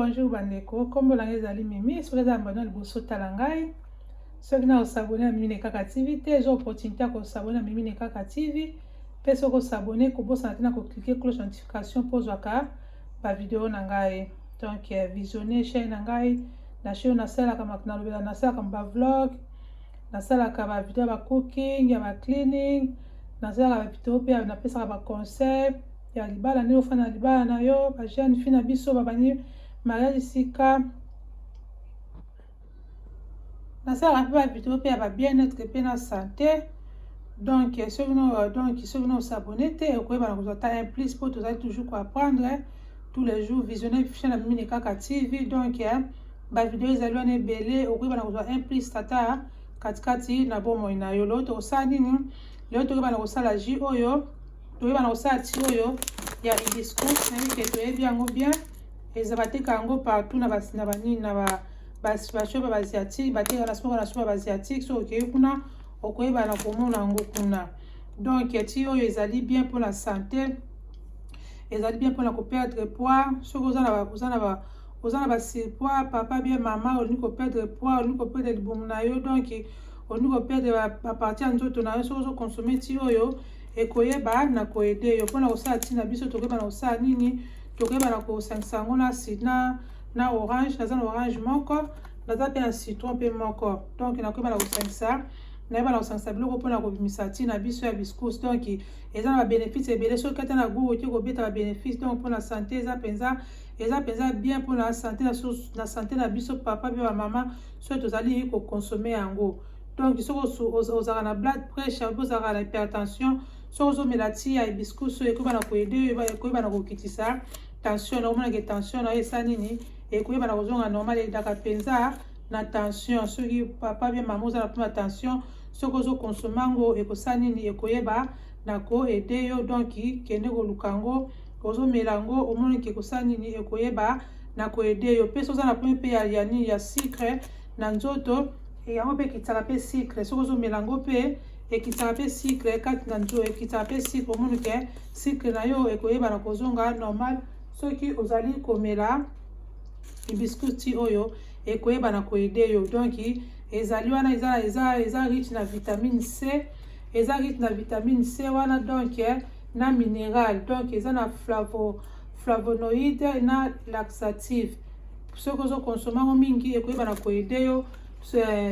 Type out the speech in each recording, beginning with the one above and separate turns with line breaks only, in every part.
bonjour bandeko, kombo na ezali Mimi, soki eza abonné liboso tala ngai. Soki na osabone na Mimi Nekaka TV te, eza opportunité ya kosabone na Mimi Nekaka TV. Pe soki osabone kobosana te na koklike cloche notification po ozwaka ba video na ngai. Donc visionner chaîne na ngai, na chaîne nasalaka nalobela nasalaka ba vlog, nasalaka ba video ba cooking, ya ba cleaning, nasalaka ba video pe napesaka ba conseil ya libala ndenge ofanda libala na yo, ba jeune fille na biso babani mariage sika. Nasalaka pe ba video pe ya ba bien-être pe na santé. Donc soki no s'abonner te okoyeba na kozwa ta un plus po tozali toujours ko apprendre tous les jours visionner chaîne na Mimi Nekaka TV. Donc ba video ezali wana ebele okoyeba na kozwa un plus tata katikati na bomoi na yo. Lelo tokosala nini? Lelo tokoyeba na kosala jus oyo, tokoyeba na kosala ti oyo ya hibiscus nayebi ke toyebi yango bien. Eza bateka yango partout na banini na bashope basiatique, bateka na sport na shope basiatique. So okei kuna okoyeba na komona yango kuna. Donc ti oyo ezali bien pour la santé, ezali bien pour la perdre poids. Soki oza na ba surpoids, papa bien mama olingi ko perdre poids, olingi ko perdre libumu na yo, donc olingi ko perdre ba partie ya nzoto na yo, soki ozo consommer ti oyo ekoyeba na koede yo mpona kosala ti na biso. Tokoyeba na kosala nini? Tokoyeba na kosangisa yango na orange. Naza na orange moko, naza pe na citron pe moko. Donc nakoyeba na kosangisa, nayeba na kosangisa biloko mpona kobimisa ti na biso ya hibiscus. Donc eza na ba bénéfice ebele, soki kata na goût oki kobeta ba bénéfice. Donc mpona santé eza penza bien mpona santé na santé na biso papa pe ba mama soki tozali kokonsome yango. Donc soki ozalaka na blood pressure, ozalaka na hypertension, soki ozomela ti ya hibiscus oyo ekoyeba na koede yo, ekoyeba na kokitisa tension na omonaka tension na yo esa nini, ekoyeba na kozonga normal, edaka penza na tension. Soki papa bien mama oza na mpona tension, soki ozokonsome yango ekosala nini? Ekoyeba na koede yo. Donc kende koluka yango, ozomela yango, omonaki ekosala nini? Ekoyeba na koede yo. Pe soki oza na problème pe ya sucre na nzoto, yango mpe ekitaka pe sucre. Soki ozomela yango mpe ekitaka pe sucre kati na nzoto, ekitaka pe sucre, omonike sucre na yo ekoyeba na kozonga normal. Soki ozali komela hibiscus ti oyo ekoyeba na koede yo. Donc ezali wana eza riche na vitamine C, eza riche na vitamine C wana, donc na minéral. Donc eza na flavonoïde na laxative. Soki ozokonsoma yango mingi ekoyeba na koede yo.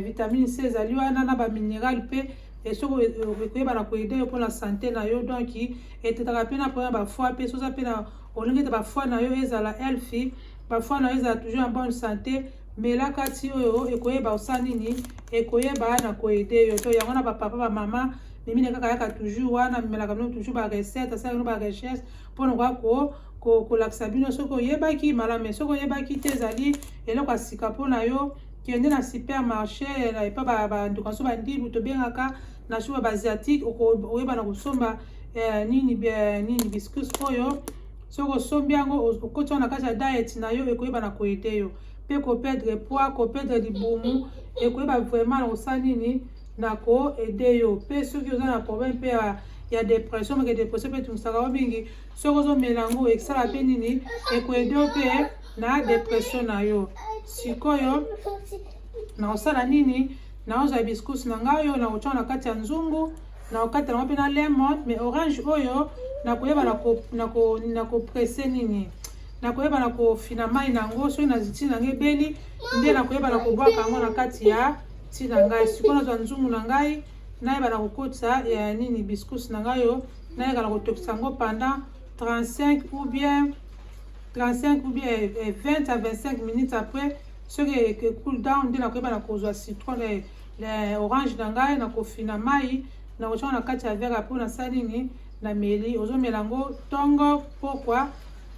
Vitamine C ezali wana na ba minéral pe soki ekoyeba na koede yo mpona santé na yo. Donc etetaka pe na problème ba foie pe soza pe na olingi ete ba foie na yo ezala healthy, ba foie na yo ezala toujours en bonne santé. Melaka ti oyo ekoyeba osala nini? Ekoyeba na koede yo. To yango na bapapa bamama Mimi Nekaka yaka toujours wana melaka bino toujours ba recette, asala bino ba recherche mpona koka kolakisa bino. Soki oyebaki malamu, soki oyebaki te ezali eloko ya sika mpona yo, kende na supermarché na epa banduka so bandibu tobengaka na shope basiatique, okoyeba na kosomba nini hibiscus oyo. Soki osombi yango okoti wana na kati ya diet na yo, ekoyeba na koede yo. Pe koperdre poids, koperdre libumu, ekoyeba vraiment na kosala nini? Na koede yo. Pe soki oza na problème pe ya dépression, meke dépression pe tumisaka yo mingi, soki ozomela yango ekisala pe nini? Ekoede yo pe na dépression na yo. Sikoyo na kosala nini? Na ozwa hibiscus na ngai oyo na kotia na kati ya nzungu, na kokata nango pe na lemon. Mais orange oyo nakoyeba na kopresse nini? Nakoyeba na kofina mai nango. Soki na ti nango ebeli nde nakoyeba na kobwaka yango na kati ya ti na ngai. Sikoyo nazwa nzungu na ngai, nayeba na kokotisa ya nini hibiscus na ngai oyo, nayeba na kotokisa yango pendant 35 ou bien 20 à 25 minutes après. Soki cool down nde nakoyeba na kozwa citron orange na ngai, na kofina mai na kotia na kati ya verre po nasala nini? Na meli. Ozomela yango ntongo pokwa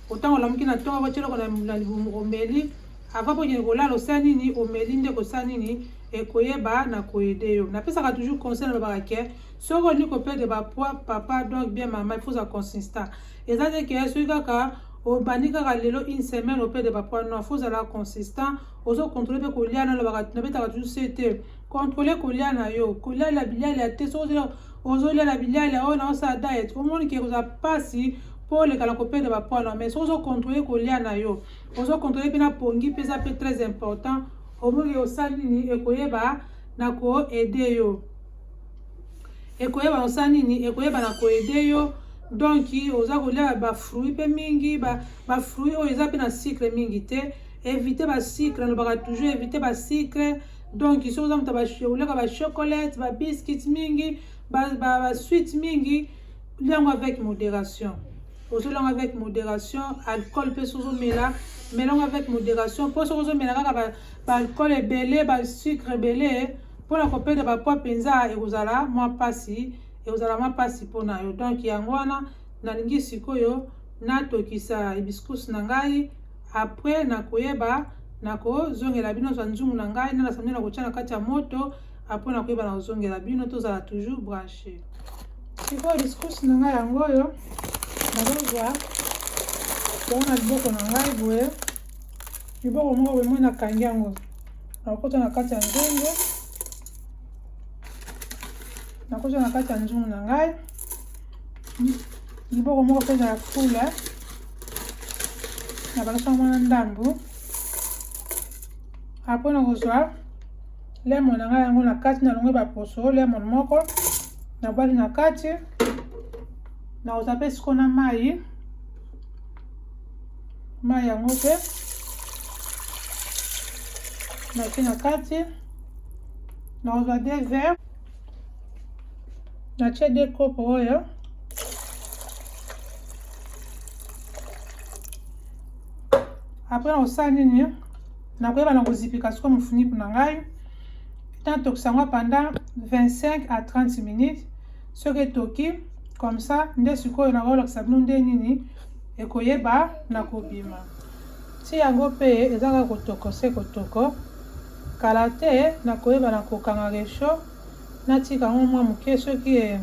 otango olamuki na ntongo botieloko na libumu omeli avant po okende kolala osala nini? Omeli nde kosala nini? Ekoyeba na koede yo. Napesaka toujours conseil na babaka ke soki olingi koperdre bapoids papa, donc bien mama, il faut za consistant. Eza te ke soki kaka obandi kaka lelo une semaine operdre bapoids, non, faut zala consistant. Ozokontrole pe kolia na nabetaka toujours sete contrôler kolia na yo, kolia la bilali ya te. Soki ozolia la bilali oyo na osala diet, omoni ke kozala pasi pour les kala kopé de ba poids mais sozo contrôler kolia na yo ozo contrôler pena pongi pesa pe très important omongi osali ni ekoyeba na ko aider yo ekoyeba osali ni ekoyeba na ko aider yo donc oza kolia ba fruit pe mingi ba fruit o eza pe na sucre mingi te éviter ba sucre no ba toujours éviter ba sucre donc so oza mta ba chocolat ba biscuits mingi ba sweet mingi langue avec modération. Aux langues avec modération, alcool peut se mélanger avec modération. Pour se mélanger alcool est belé, sucre belé. Pour la copie de poids penza et vous allez moi passer et vous allez moi passer pour na yo. Donc yangwana na lingi sikoyo na tokisa hibiscus nangai après na koyeba na ko zongela bino za nzungu nangai na samedi na kochana kati ya moto après na koyeba na zongela bino to za toujours branché. Sikoyo hibiscus nangai yango yo nakozwa tona liboko na ngai boye liboko moko boye moi nakangi yango nakota na kati ya nzungu nakozwa na kati ya nzungu na ngai liboko moko mpe ezala fula na balasa mwana ndambu apres nakozwa lemon na ngai yango na kati nalongwe baposo lemon moko nabwaki na kati nakozwa mpe siko na mai yango mpe natie na kati nakozwa 2 verres natie 2 kopo oyo apres nakosala nini nakoyeba na kozipika siko mofuniku na ngai tantokisa yango pendant 25 à 30 minutes soki etoki comme ça nde sikoyo nakolakisa bino nde nini ekoyeba na kobima ti yango mpe ezaka kotoko se kotoko kala te nakoyeba na kokanga resho natika yango mwa moke soki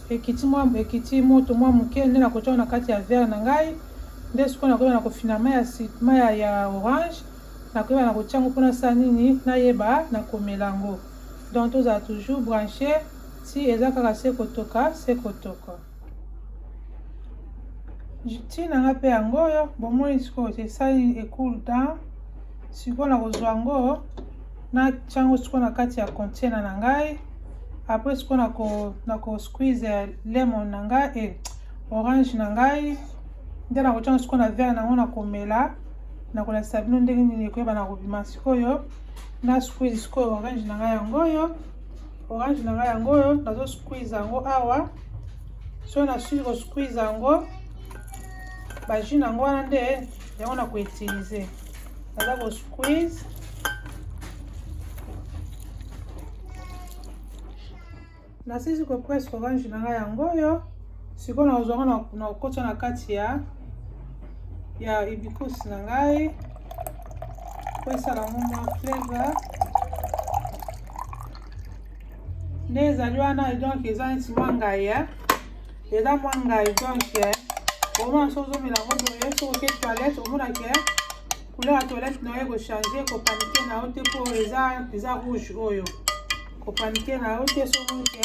ekiti moto mwa moke nde nakotia na kati ya verre na ngai nde sikoyo nakoyeba na kofina mai ya orange nakoyeba na kotia yango mpona sa nini nayeba na komela yango donc tozala toujours branché si eza kaka se kotoka ti nanga mpe yango oyo bomoni sikoyo esali ekulu temps sikoyo nakozwa yango natia yango sikoyo na kati ya container na ngai apres sikoyo nakosqueeze lemon na ngai orange na ngai nde nakotia yango sikoyo na verre nango nakomela nakolakisa bino ndenge nini ekoyeba na kobima sikoyo na squeeze sikoyo orange na ngai yango oyo nazo squeeze yango awa so nasili kosqueeze yango bajus nango wana nde yango na koutilize naza kosqueeze nasisi kopresse orange na ngai yango oyo sikoyo nakozwa yango na kokotia na kati ya hibiscus na ngai po esala yango mwa flavor nde ezali wana donc eza neti mwa ngai eza mwa ngai donc omona so ozomela yango boye soki oke toilette omonake couleur ya toilette na yo ekochange kopanike na yo te mpo eza rouge oyo kopanike na yo te so omonake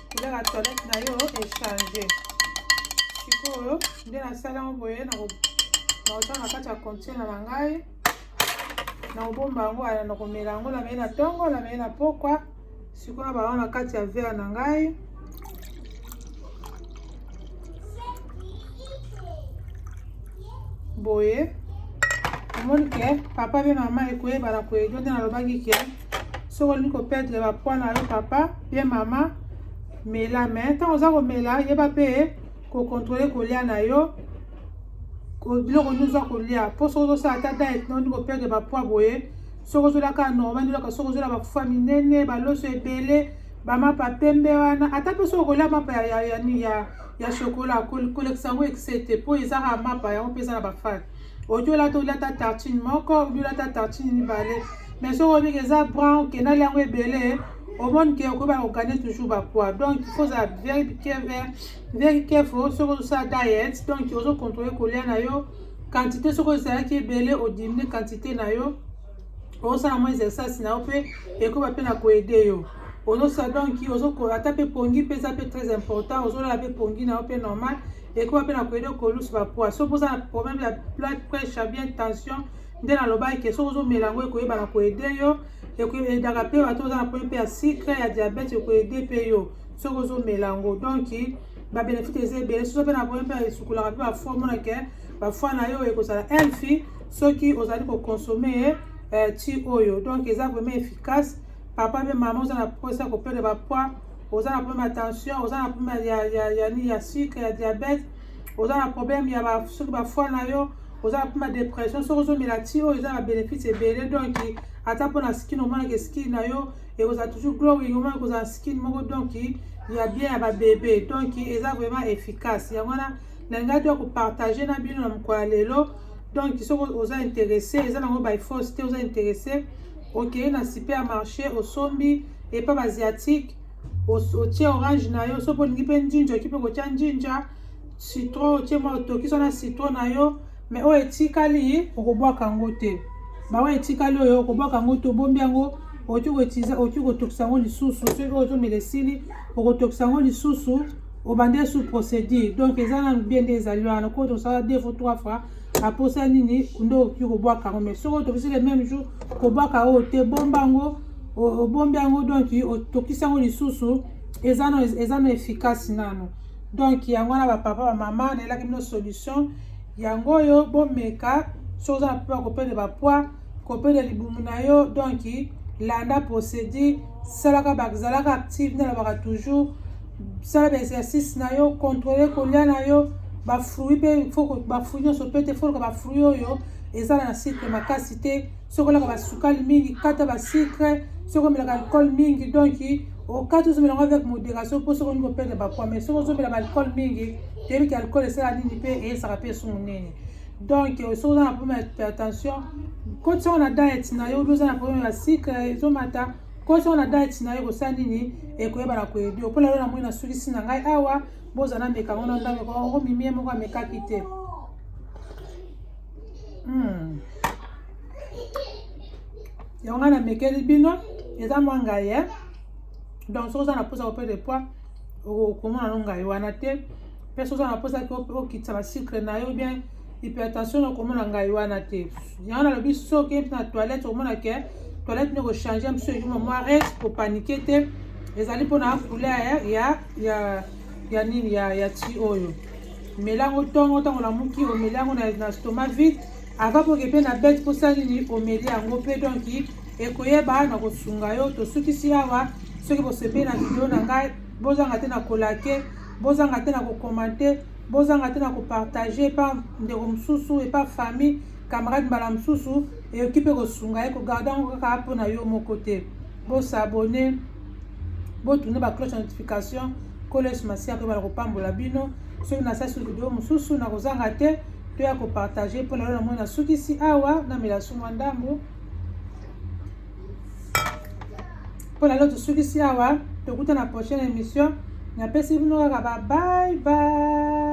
couleur ya toilette na yo echange sikoyo nde nasali yango boye nakotia na kati ya container na ngai nakobomba yango nakomela yango namei na ntongo namei na pokwa sikoyo na balon na kati ya verre na ngai boye omoni ke papa pe mama ekoyeba na koyedio nde nalobaki ke soki olingi koperdre bapoids na yo papa pe mama mela me ntango oza komela yeba mpe kokontrole kolia na yo biloko nini oza kolia mpo soki ozosala ata diet na olingi koperdre bapoids boye soki ozolaka normal ndolaka soki ozola bafufa minene baloso ebele bamapa pembe wana ata mpe soki okolia mapa ya chokola kolekisa yango excete mpo ezaka mapa yango mpe eza na bafane otiola te olia ata tartine moko obiola ata tartine mibale mais soki obiki eza brun okendali yango ebele omoni ke okoyeba na kokane toujours bapoids donc il faut ozala very careful soki ozosala diet donc ozocontrole kolia na yo quantité soki ezalaki ebele odimine quantité na yo osala mwa exercice na yo mpe ekoyeba mpe na koede yo ozosa donc ata mpe pongi mpe eza mpe très important ozolala mpe pongi na yo mpe normal ekoba mpe na koyede kolusa bapoids so poza na problème ya blood pressure bien tension nde nalobaki ke soki ozomela yango ekoyeba na koyede yo ekoyedaka mpe bato oza na problème mpe ya sucre ya diabète ekoyede mpe yo soki ozomela yango donc babénéfice eza ebele soso mpe na problème mpe esukulaka mpe bafoi omonake bafoi na yo ekozala healthy soki ozali kokonsome ti oyo donc eza vraiment efficace papa mpe mama oza na problème ya koperdre bapoids oza na problème ya tension oza na problème ya sucre ya diabète oza na problème ya soki bafoi na yo oza na problème ya dépression soki ozomela ti oyo eza na bénéfice ebele donc ata mpona skin omonake skin na yo ekozala toujours glowing omona ekozala skin moko donc ya bien ya babebe donc eza vraiment efficace yango wana nalingaki ya kopartage na bino na mokolo ya lelo donc soki oza intéressé eza nango baefforce te oza intéressé okeye na supermarché osombi epa baasiatique otie orange na yo soki olingi mpe njinja oki mpe kotia njinja citron otie mwa otoki na citron na yo mais oyo etikali okobwaka yango te baoyo etikali oyo okobwaka yango te obombi yango oki kotokisa yango lisusu soki ozomela esili okotokisa yango lisusu obande sous procédure donc eza nanu bien nde ezali wana ko tosala 2 fois 3 fois aposa nini nde oki kobwaka yango mais soki otokisi le même jour kobwaka oyo te bomba yango obombi yango donc otokisi yango lisusu eza no efficace nano donc yango wana bapapa bamama nayelaki bino solution yango oyo bomeka soki oza na mpe koperdre bapoids koperdre libumu na yo donc landa procédure salaka bazalaka active nde nalobaka toujours sala baexercice na yo contrôle kolia na yo bafruit mpe bafruit nyonso mpe te foluka bafruit oyo ezala na sucre makasi te soki olaka basukali mingi kata basucre soki omelaka alcool mingi donc okati ozomela yango avec modération mpo soki olingi koperdre bapoids mais soki ozomela baalcool mingi teyebiki alcool esala nini mpe eyesaka mpe esungu nini donc soki oza na problème ya attention koti songo na diet na yo obi oza na problème ya sucre ezomata koti songo na diet na yo kosala nini ekoyeba na koyedi mpo lelo na moi na sukisi na ngai awa bozala meka ngo na ndameko omimie moko amekaki te yango ngai namekeli bino eza mwa ngai donc soki oza na mposa koperdre poids okomona no ngai wana te mpe soki oza na mposa okitisa basucre na yo bien hypertension okomona ngai wana te yango nalobi soki na toilette okomona ke toilette nde kochange biso ekima mwa res kopanike te ezali mpona couleur ya nini ya ti oyo melango ntongo lamuki omeli yango na stomac vide avant poke mpe na bete mposa nini omeli yango mpe donc ekoyeba na kosunga yo tosukisi awa soki bosepeli na video na ngai bozanga te na kolake bozanga te na kokomante bozanga te na kopartage epa ndeko mosusu epa famille camarade mbala mosusu eyoki mpe kosunga ye kogarde yango kaka mpona yo moko te bosabone botune bacloche ya notification koles masi akoyebala kopambola bino soki nasali soki video mosusu na kozanga te toya kopartage mpona lelo na moi nasukisi awa namela sungwa ndambo mpona lelo tosukisi awa tokuta na prochaine émission napesi bino kaka ba bye bye.